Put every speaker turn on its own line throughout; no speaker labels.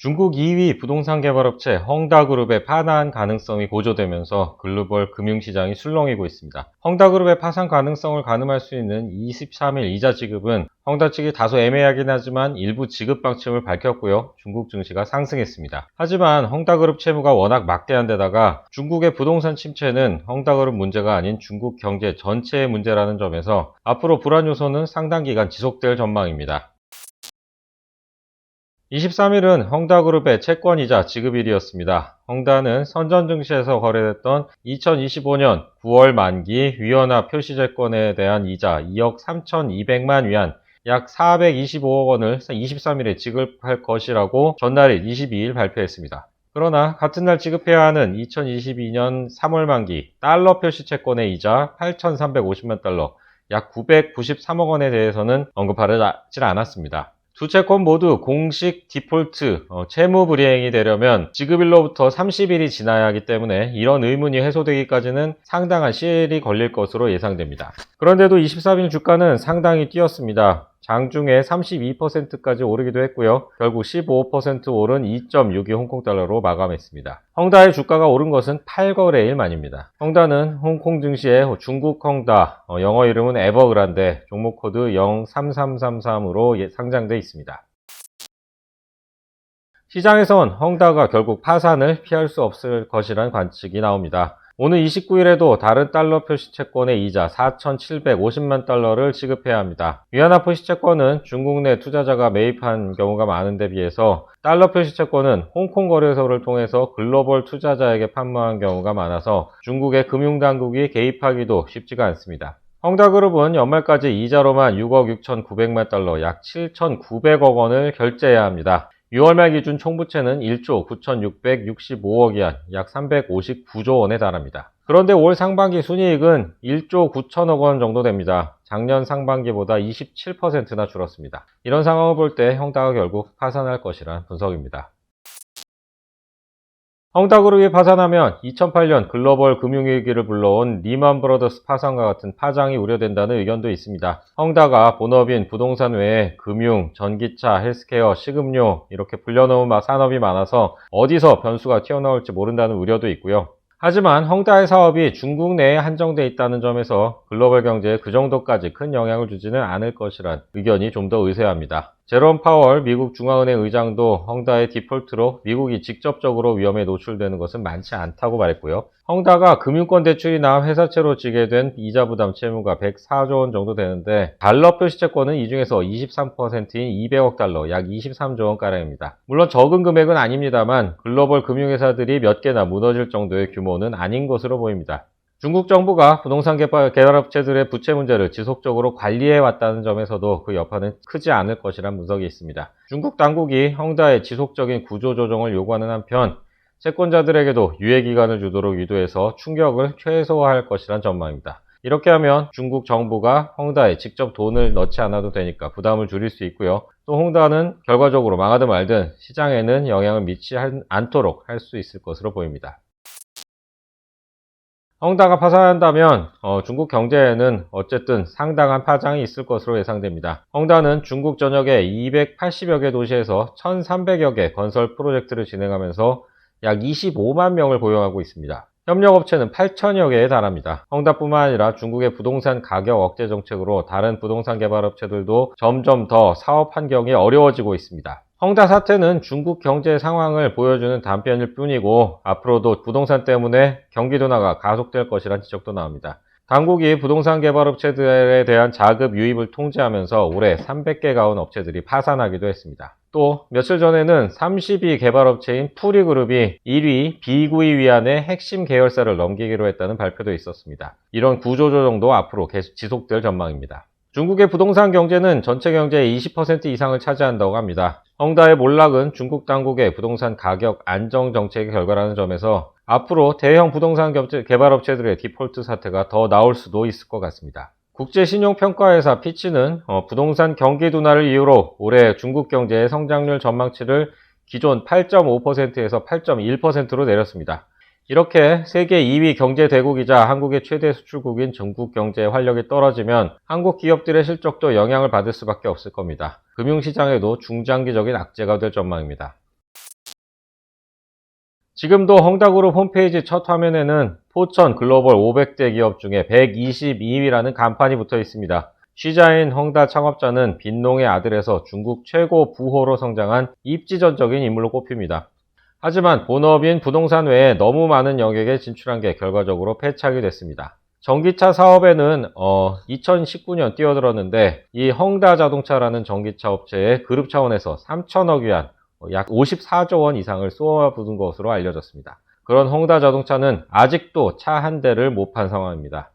중국 2위 부동산 개발업체 헝다그룹의 파산 가능성이 고조되면서 글로벌 금융시장이 술렁이고 있습니다. 헝다그룹의 파산 가능성을 가늠할 수 있는 23일 이자 지급은 헝다 측이 다소 애매하긴 하지만 일부 지급 방침을 밝혔고요. 중국 증시가 상승했습니다. 하지만 헝다그룹 채무가 워낙 막대한 데다가 중국의 부동산 침체는 헝다그룹 문제가 아닌 중국 경제 전체의 문제라는 점에서 앞으로 불안 요소는 상당 기간 지속될 전망입니다. 23일은 헝다그룹의 채권이자 지급일이었습니다. 헝다는 선전증시에서 거래됐던 2025년 9월 만기 위헌화 표시채권에 대한 이자 2억 3,200만 위안, 약 425억 원을 23일에 지급할 것이라고 전날인 22일 발표했습니다. 그러나 같은 날 지급해야 하는 2022년 3월 만기 달러 표시채권의 이자 8,350만 달러, 약 993억 원에 대해서는 언급하지 않았습니다. 두 채권 모두 공식 디폴트, 채무 불이행이 되려면 지급일로부터 30일이 지나야 하기 때문에 이런 의문이 해소되기까지는 상당한 시일이 걸릴 것으로 예상됩니다. 그런데도 23일 주가는 상당히 뛰었습니다. 장중에 32%까지 오르기도 했고요. 결국 15% 오른 2.62 홍콩달러로 마감했습니다. 헝다의 주가가 오른 것은 8거래일 만입니다. 헝다는 홍콩 증시의 중국 헝다, 영어 이름은 에버그란데 종목 코드 03333으로 상장돼 있습니다. 시장에선 헝다가 결국 파산을 피할 수 없을 것이란 관측이 나옵니다. 오늘 29일에도 다른 달러 표시채권의 이자 4,750만 달러를 지급해야 합니다. 위안화 표시채권은 중국 내 투자자가 매입한 경우가 많은데 비해서 달러 표시채권은 홍콩 거래소를 통해서 글로벌 투자자에게 판매한 경우가 많아서 중국의 금융당국이 개입하기도 쉽지가 않습니다. 헝다그룹은 연말까지 이자로만 6억 6,900만 달러, 약 7,900억 원을 결제해야 합니다. 6월 말 기준 총부채는 1조 9,665억 위안, 약 359조 원에 달합니다. 그런데 올 상반기 순이익은 1조 9천억 원 정도 됩니다. 작년 상반기보다 27%나 줄었습니다. 이런 상황을 볼 때 헝다가 결국 파산할 것이란 분석입니다. 헝다그룹이 파산하면 2008년 글로벌 금융위기를 불러온 리먼 브러더스 파산과 같은 파장이 우려된다는 의견도 있습니다. 헝다가 본업인 부동산 외에 금융, 전기차, 헬스케어, 식음료 이렇게 불려놓은 산업이 많아서 어디서 변수가 튀어나올지 모른다는 우려도 있고요. 하지만 헝다의 사업이 중국 내에 한정돼 있다는 점에서 글로벌 경제에 그 정도까지 큰 영향을 주지는 않을 것이란 의견이 좀 더 의세합니다. 제롬 파월 미국 중앙은행 의장도 헝다의 디폴트로 미국이 직접적으로 위험에 노출되는 것은 많지 않다고 말했고요. 헝다가 금융권 대출이나 회사채로 지게 된 이자 부담 채무가 104조 원 정도 되는데 달러 표시채권은 이 중에서 23%인 200억 달러, 약 23조 원가량입니다. 물론 적은 금액은 아닙니다만 글로벌 금융회사들이 몇 개나 무너질 정도의 규모는 아닌 것으로 보입니다. 중국 정부가 부동산 개발업체들의 부채 문제를 지속적으로 관리해왔다는 점에서도 그 여파는 크지 않을 것이란 분석이 있습니다. 중국 당국이 헝다의 지속적인 구조조정을 요구하는 한편 채권자들에게도 유예기간을 주도록 유도해서 충격을 최소화할 것이란 전망입니다. 이렇게 하면 중국 정부가 헝다에 직접 돈을 넣지 않아도 되니까 부담을 줄일 수 있고요. 또 헝다는 결과적으로 망하든 말든 시장에는 영향을 미치지 않도록 할 수 있을 것으로 보입니다. 헝다가 파산한다면 중국 경제에는 어쨌든 상당한 파장이 있을 것으로 예상됩니다. 헝다는 중국 전역의 280여 개 도시에서 1,300여 개 건설 프로젝트를 진행하면서 약 25만 명을 고용하고 있습니다. 협력업체는 8천여 개에 달합니다. 헝다뿐만 아니라 중국의 부동산 가격 억제 정책으로 다른 부동산 개발업체들도 점점 더 사업 환경이 어려워지고 있습니다. 헝다 사태는 중국 경제 상황을 보여주는 단편일 뿐이고 앞으로도 부동산 때문에 경기 둔화가 가속될 것이란 지적도 나옵니다. 당국이 부동산 개발업체들에 대한 자금 유입을 통제하면서 올해 300개 가운 업체들이 파산하기도 했습니다. 또 며칠 전에는 30위 개발업체인 푸리그룹이 1위, B9위 위안의 핵심 계열사를 넘기기로 했다는 발표도 있었습니다. 이런 구조조정도 앞으로 계속 지속될 전망입니다. 중국의 부동산 경제는 전체 경제의 20% 이상을 차지한다고 합니다. 헝다의 몰락은 중국 당국의 부동산 가격 안정 정책의 결과라는 점에서 앞으로 대형 부동산 개발업체들의 디폴트 사태가 더 나올 수도 있을 것 같습니다. 국제신용평가회사 피치는 부동산 경기 둔화를 이유로 올해 중국 경제의 성장률 전망치를 기존 8.5%에서 8.1%로 내렸습니다. 이렇게 세계 2위 경제 대국이자 한국의 최대 수출국인 중국 경제의 활력이 떨어지면 한국 기업들의 실적도 영향을 받을 수밖에 없을 겁니다. 금융시장에도 중장기적인 악재가 될 전망입니다. 지금도 헝다그룹 홈페이지 첫 화면에는 포천 글로벌 500대 기업 중에 122위라는 간판이 붙어 있습니다. 시자인 헝다 창업자는 빈농의 아들에서 중국 최고 부호로 성장한 입지전적인 인물로 꼽힙니다. 하지만 본업인 부동산 외에 너무 많은 영역에 진출한 게 결과적으로 패착이 됐습니다. 전기차 사업에는 2019년 뛰어들었는데 이 헝다 자동차라는 전기차 업체에 그룹 차원에서 3천억 위안, 약 54조 원 이상을 쏘아부은 것으로 알려졌습니다. 그런 헝다 자동차는 아직도 차 한 대를 못 판 상황입니다.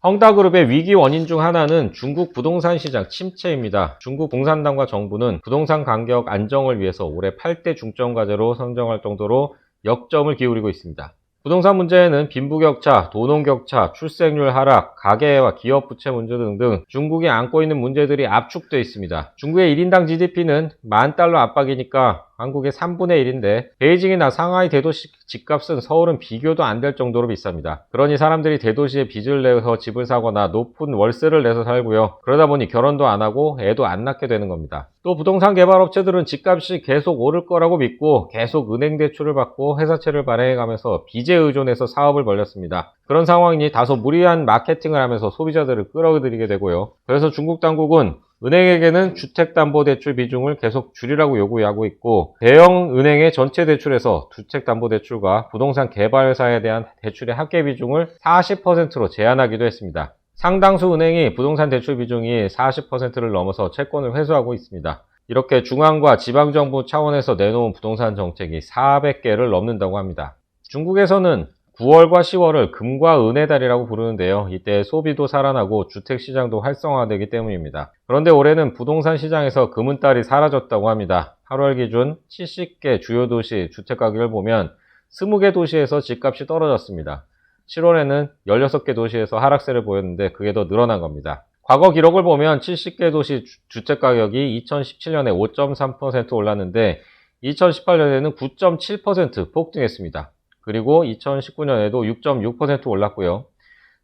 헝다그룹의 위기 원인 중 하나는 중국 부동산 시장 침체입니다. 중국 공산당과 정부는 부동산 가격 안정을 위해서 올해 8대 중점 과제로 선정할 정도로 역점을 기울이고 있습니다. 부동산 문제에는 빈부격차, 도농격차, 출생률 하락, 가계와 기업 부채 문제 등등 중국이 안고 있는 문제들이 압축되어 있습니다. 중국의 1인당 GDP는 10,000달러 압박이니까 한국의 3분의 1인데 베이징이나 상하이 대도시 집값은 서울은 비교도 안 될 정도로 비쌉니다. 그러니 사람들이 대도시에 빚을 내서 집을 사거나 높은 월세를 내서 살고요. 그러다 보니 결혼도 안 하고 애도 안 낳게 되는 겁니다. 또 부동산 개발업체들은 집값이 계속 오를 거라고 믿고 계속 은행 대출을 받고 회사채를 발행해가면서 빚에 의존해서 사업을 벌였습니다. 그런 상황이니 다소 무리한 마케팅을 하면서 소비자들을 끌어들이게 되고요. 그래서 중국 당국은 은행에게는 주택담보대출 비중을 계속 줄이라고 요구하고 있고 대형 은행의 전체 대출에서 주택담보대출과 부동산 개발회사에 대한 대출의 합계 비중을 40%로 제한하기도 했습니다. 상당수 은행이 부동산 대출 비중이 40%를 넘어서 채권을 회수하고 있습니다. 이렇게 중앙과 지방정부 차원에서 내놓은 부동산 정책이 400개를 넘는다고 합니다. 중국에서는 9월과 10월을 금과 은의 달이라고 부르는데요. 이때 소비도 살아나고 주택시장도 활성화되기 때문입니다. 그런데 올해는 부동산 시장에서 금은달이 사라졌다고 합니다. 8월 기준 70개 주요 도시 주택가격을 보면 20개 도시에서 집값이 떨어졌습니다. 7월에는 16개 도시에서 하락세를 보였는데 그게 더 늘어난 겁니다. 과거 기록을 보면 70개 도시 주택가격이 2017년에 5.3% 올랐는데 2018년에는 9.7% 폭등했습니다. 그리고 2019년에도 6.6% 올랐고요.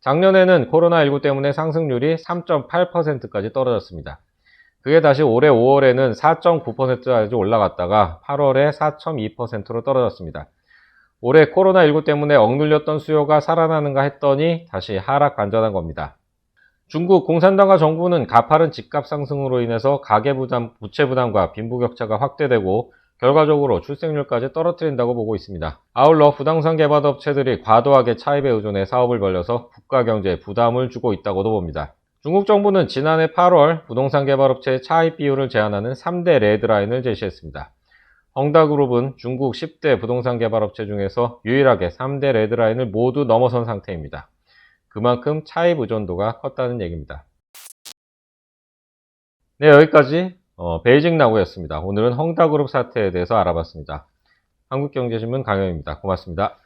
작년에는 코로나19 때문에 상승률이 3.8%까지 떨어졌습니다. 그게 다시 올해 5월에는 4.9%까지 올라갔다가 8월에 4.2%로 떨어졌습니다. 올해 코로나19 때문에 억눌렸던 수요가 살아나는가 했더니 다시 하락 반전한 겁니다. 중국 공산당과 정부는 가파른 집값 상승으로 인해서 가계부담, 부채부담과 빈부격차가 확대되고 결과적으로 출생률까지 떨어뜨린다고 보고 있습니다. 아울러 부동산 개발업체들이 과도하게 차입에 의존해 사업을 벌려서 국가 경제에 부담을 주고 있다고도 봅니다. 중국 정부는 지난해 8월 부동산 개발업체의 차입 비율을 제한하는 3대 레드라인을 제시했습니다. 헝다그룹은 중국 10대 부동산 개발업체 중에서 유일하게 3대 레드라인을 모두 넘어선 상태입니다. 그만큼 차입 의존도가 컸다는 얘기입니다. 네, 여기까지 베이징 나우였습니다. 오늘은 헝다그룹 사태에 대해서 알아봤습니다. 한국경제신문 강영입니다. 고맙습니다.